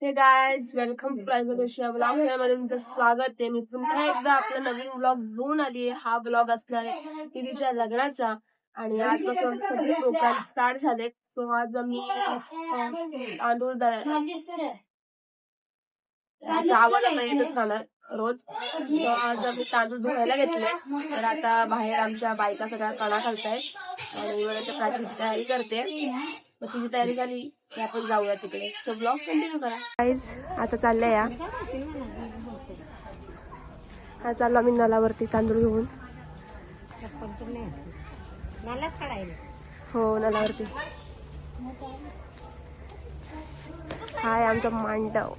हे guys welcome to live blog मध्ये तुमचं स्वागत आहे. मी पुन्हा एकदा आपला नवीन ब्लॉग घेऊन आली आहे. हा ब्लॉग असणार आहे दीदीच्या लग्नाचा आणि आजपासून सगळे प्रोग्राम स्टार्ट झाले. तो आज आम्ही तांदूळ आम्हाला येतच राहणार रोज. सो आज आम्ही तांदूळ धुवायला घेतले. तर आता बाहेर आमच्या बायका सगळ्या कणा घालतायत आणि वराच्या प्राचीची तयारी करते. तिची तयारी झाली की आपण जाऊया तिकडे. सो ब्लॉग कंटिन्यू करा गाईज. आता चाललंय या हा चाललो आम्ही नलावरती तांदूळ घेऊन. हो नलावरती हाय आमचा मांडव.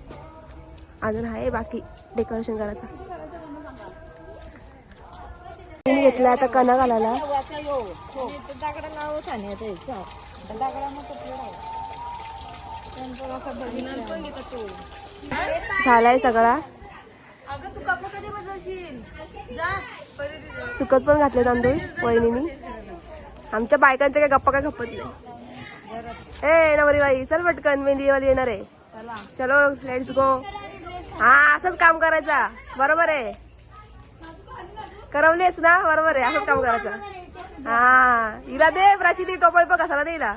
अजून आहे बाकी डेकोरेशन करायचं. घेतलाय आता कणा घालायला. झालाय सगळा. सुकत पण घातले तांदूळ वहिनीनी. आमच्या बायकांच्या काय गप्पा काय खपत नाही. ए नवरी बाई चल पटकन मेहंदी वाली येणार आहे. चलो लेट्स गो. हा असंच काम करायचा. बरोबर आहे करवलीस ना. बरोबर आहे असंच काम करायचं. हा हिला दे प्राची ती टोपळ बघ कसाला दे हिला.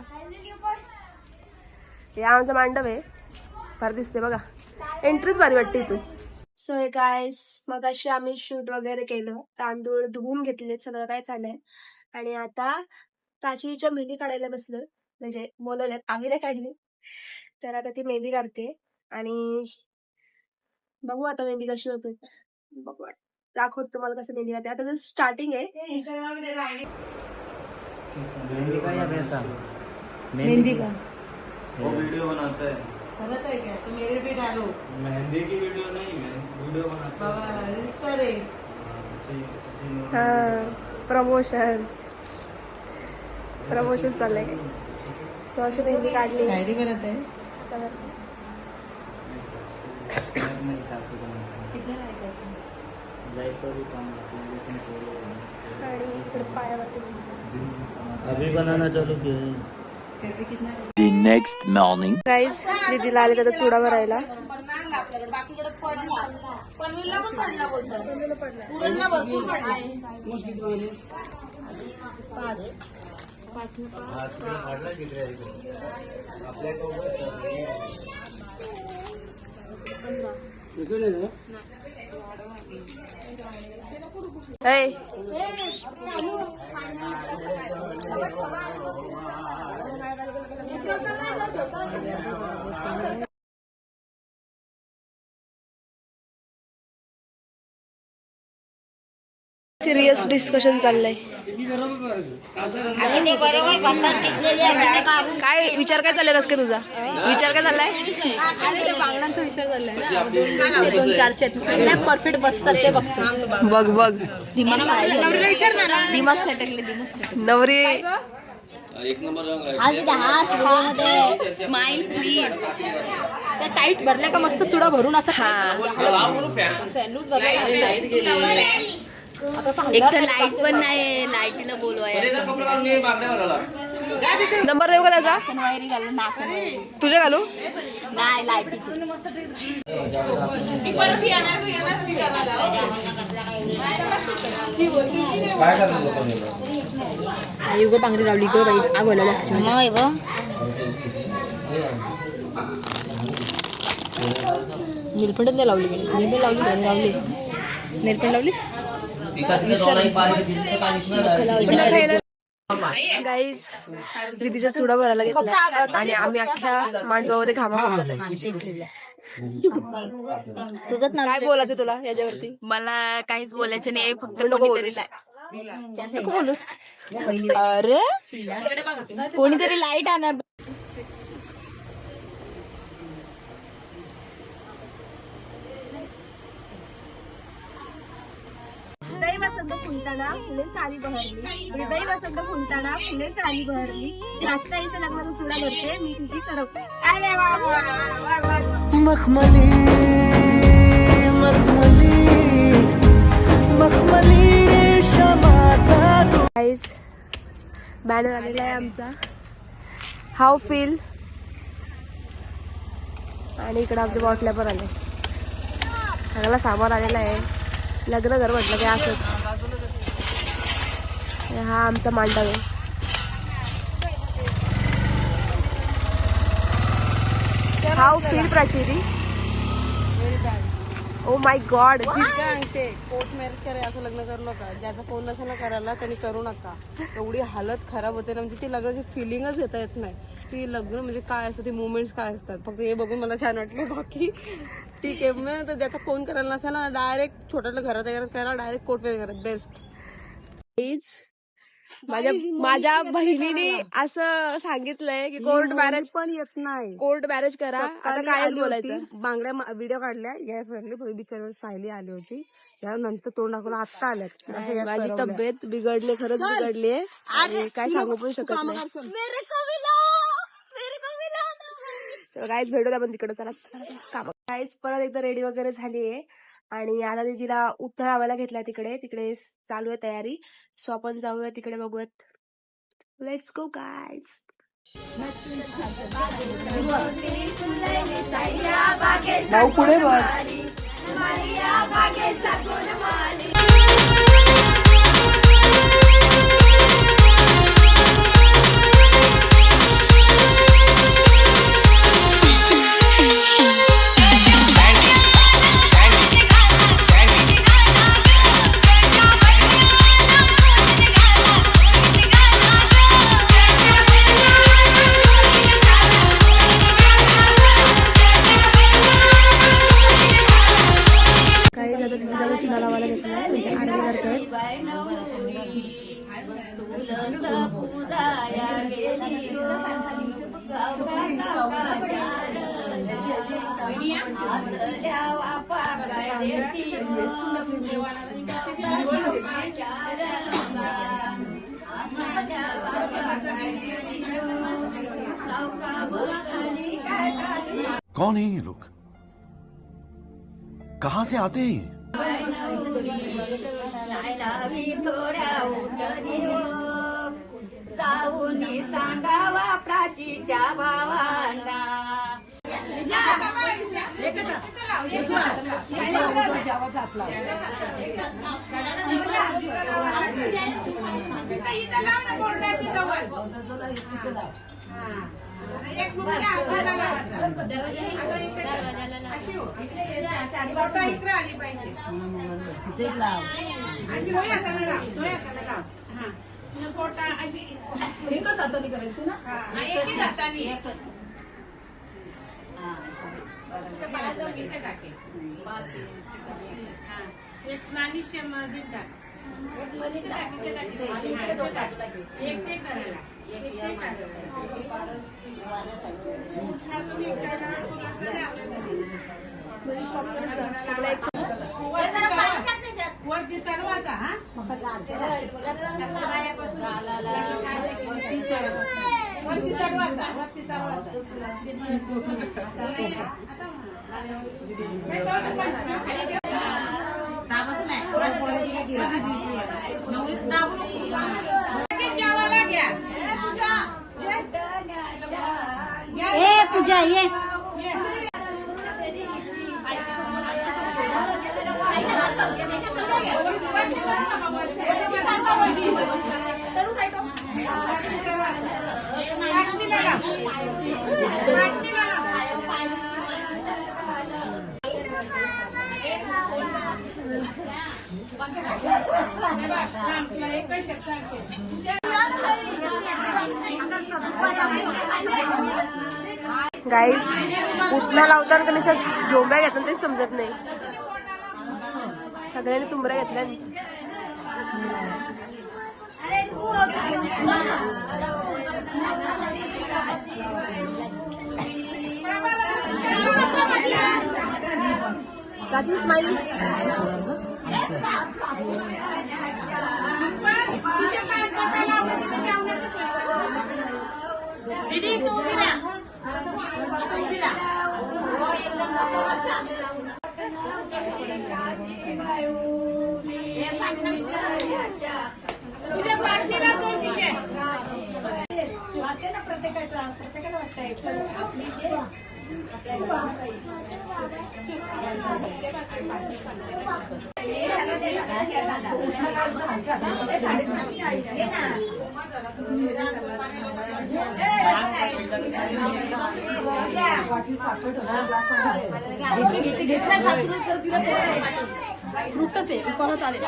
हे आमचं मांडव आहे. फार दिसते बघा. एंट्रीच भारी वाटते इथून. सो हे गाइस मग अशी आम्ही शूट वगैरे केलं. तांदूळ धुवून घेतले सगळं काय चाललंय. आणि आता प्राचीच्या मेहंदी काढायला बसलं. म्हणजे बोलवल्यात आम्ही नाही काढली. तर आता ती मेहंदी काढते आणि बघू आता मेहंदी कशी होते. बघू दाखवतो तुम्हाला कसं मेहंदी काढते. आता जर स्टार्टिंग आहे. मेहंदी का वो वीडियो बनाता है. गलत है क्या? तो मेरे पे डालो. मेहंदी की वीडियो नहीं है, वीडियो बनाता है. इस पर है. हा प्रमोशन चाललंय. सो अशी मेहंदी काढली. शायरी करत आहे. आणि इकडे पायावरती अभी बनाना चालू किया. The next morning. गाईज दीदीला आले तर चुडा भरायला. सिरियस डिस्कशन चाललंय. काय विचार काय चाललाय रस्के तुझा? विचार काय चाललाय? बांगड्यांचा विचार चाललाय. दोन चारशे परफेक्ट बसतात ते बघतो. बघ बघ नवरीला विचारणार. दिमाग सटकले. नवरी एक नंबर स्माइल प्लीज. त्या टाईट भरल्या का मस्त चुडा भरून असं. लूज एक तर लाईट पण नाही. लाईटीनं बोलवाय. नंबर देऊ का त्याचा? वायरी घालून नाक तुझे घालू नाही लाईटीची. युग पांगरी लावली ग बाई. आग बोलायला निरपंडच नाही लावली. निरपंड लावलीस. गाईज दीदीचा चुडा भरायला घेतला आणि आम्ही अख्ख्या मांडवामध्ये घामा तुझं काय बोलायचं तुला याच्यावरती? मला काहीच बोलायचं नाही. फक्त नको बोलूस. अरे कोणीतरी लाईट आणा. हृदय वसंत फुलताना फुले चाली बहरली. हृदय वसंत फुलताना फुले चाली बहरली. राजताईच्या लग्नातून चुडा भरते मी तुझी सरक. मखमली मखमली मखमली रेशमाचा गाईज बॅनर आलेला आहे आमचा. हाऊ फील आणि इकडं आमच्या बॉटल्या पण आले. सगळा सामान आलेला आहे. लग्न घर म्हटलं की असंच. हा आमचा मांडव आहे. How feel Prachi? Oh my God. सांगते कोर्ट मॅरेज करे असं लग्न करू नका. ज्याचा फोन नसेल ना करायला त्यांनी करू नका. एवढी हालत खराब होते ना, म्हणजे ती लग्नाची फिलिंगच घेता येत नाही. ती लग्न म्हणजे काय असतं, ती मुवमेंट्स काय असतात. फक्त हे बघून मला छान वाटलं. बाकी ठीक आहे. मग ज्याचा फोन करायला नसेल ना, डायरेक्ट छोट्याला घरात करा, डायरेक्ट कोर्ट मॅरेज करा, बेस्ट. माझ्या बहिणीने असं सांगितलंय की कोर्ट मॅरेज पण येत नाही. कोर्ट मॅरेज करा. आता काय बोलायचं. बांगड्या व्हिडिओ काढल्या या फ्रेंडली बिचार सायली आली होती. यानंतर तोंड दाखवलं आत्ता आल्यात. माझी तब्येत बिघडली, खरंच बिघडली आहे आणि काय सांगू पण शकत नाही. काहीच भेटू आपण तिकडे. चला काम. काहीच परत एकदा रेडी वगैरे झालीये आणि आता तिला उठणं लावायला घेतलाय. तिकडे चालू आहे तयारी. सो आपण जाऊया तिकडे, बघूयात. Let's go guys. जाऊ पुढे बघ. लावायला घेतलाय म्हणजे आरती करतात. कौन है ये लोग? कहाँ से आते हैं? साऊनी सांगावा प्राचीच्या भावांना. एकच हाताने करायचं ना. वरती चढवायचा. हा वरती चढवायचा. पूजा ये गाईज उठणं लावताना का नाही झोंब्या घेतात तेच समजत नाही. सगळ्यांनी चुंबऱ्या घेतल्या. प्राची स्माईल. फ्रुटच आहे उपाला चालेल.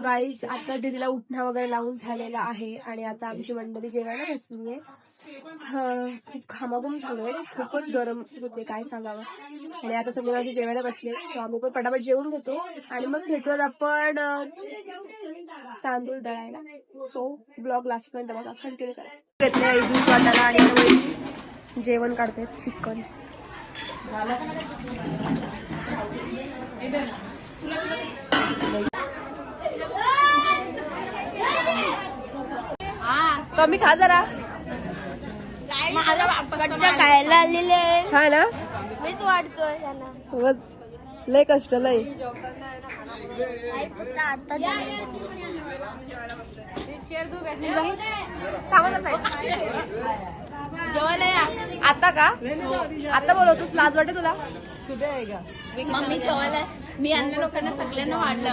गाईज आता दीदीला उठणं वगैरे लावून झालेला आहे आणि आता आमची मंडळी जेवायला बसली आहे. खूप घामाघूम झालोय, खूपच गरम होते काय सांगावं. आणि आता सगळे माझे जेवायला बसले, सो आम्ही पण पटापट जेवून घेतो आणि मग घेतो आपण तांदूळ दळायला. सो ब्लॉग लास्ट पर्यंत बघा, कंटिन्यू करा. घेतले ज्यूस वाटायला आणि जेवण काढते चिकन. कमी खा जरा. खायला आलेले हा ना, मीच वाटतोय त्यांना. लय कष्ट लय. आता जेवायला या. आता का आता बोलवतोस, लाज वाटते तुला? मम्मी जेवायला मी अन्य लोकांना सगळ्यांना वाढलं.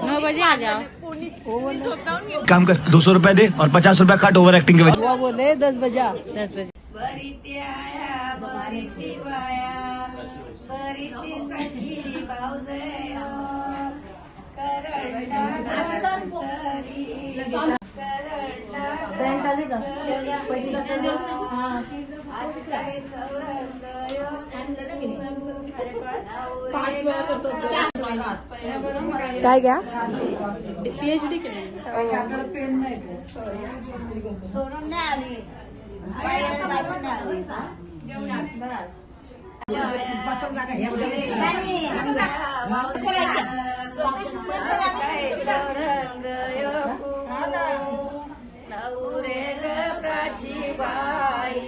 9 बजे आ जाओ. काम कर 200 रुपया दे और 50 रुपया काट ओवर एक्टिंग के वजह. 10 बजे. बरीती आया बरीती वाया बरीती सखी भाऊजय करंडा काय घ्या PhD केली. सोडून नाही आली बाई पण नाही नवरे गप्राची बाई.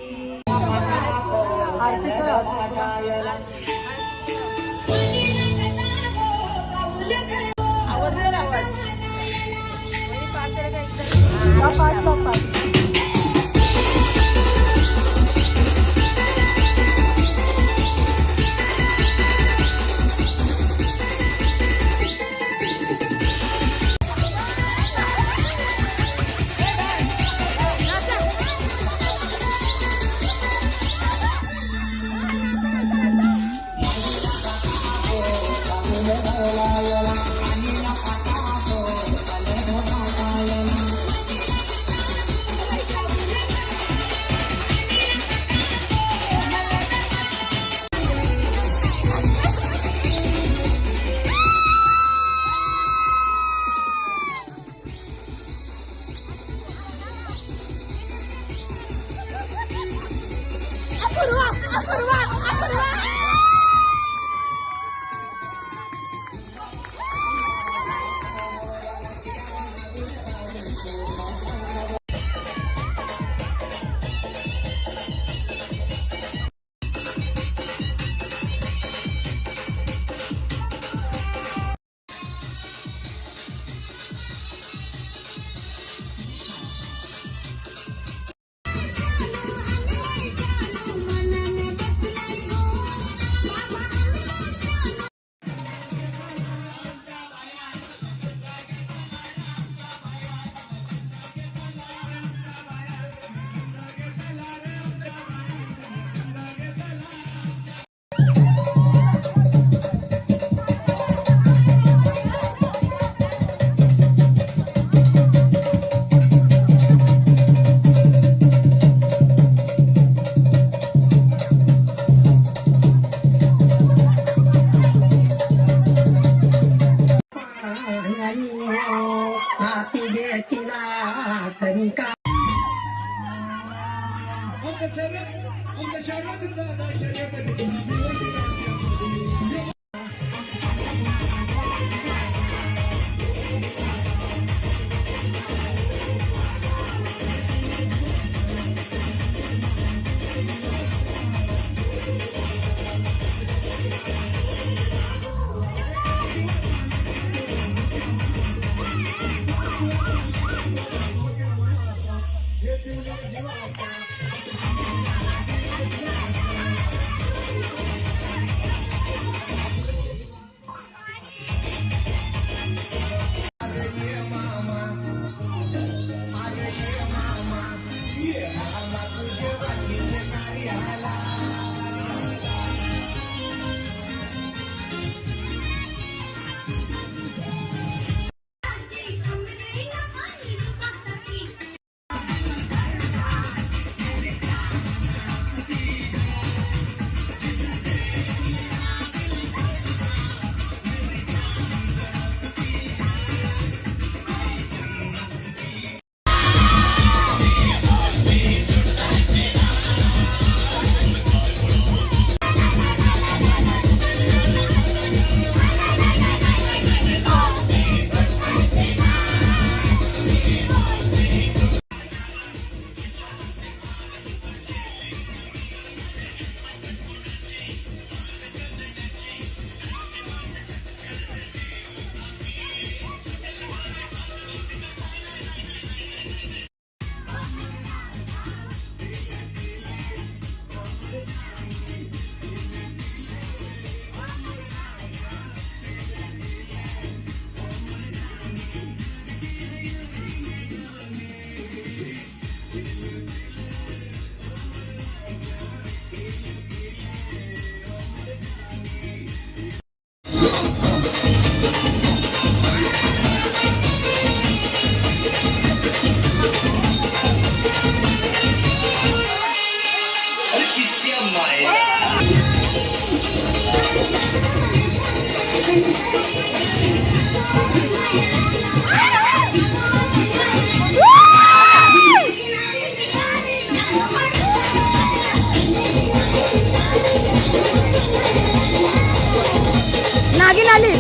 आली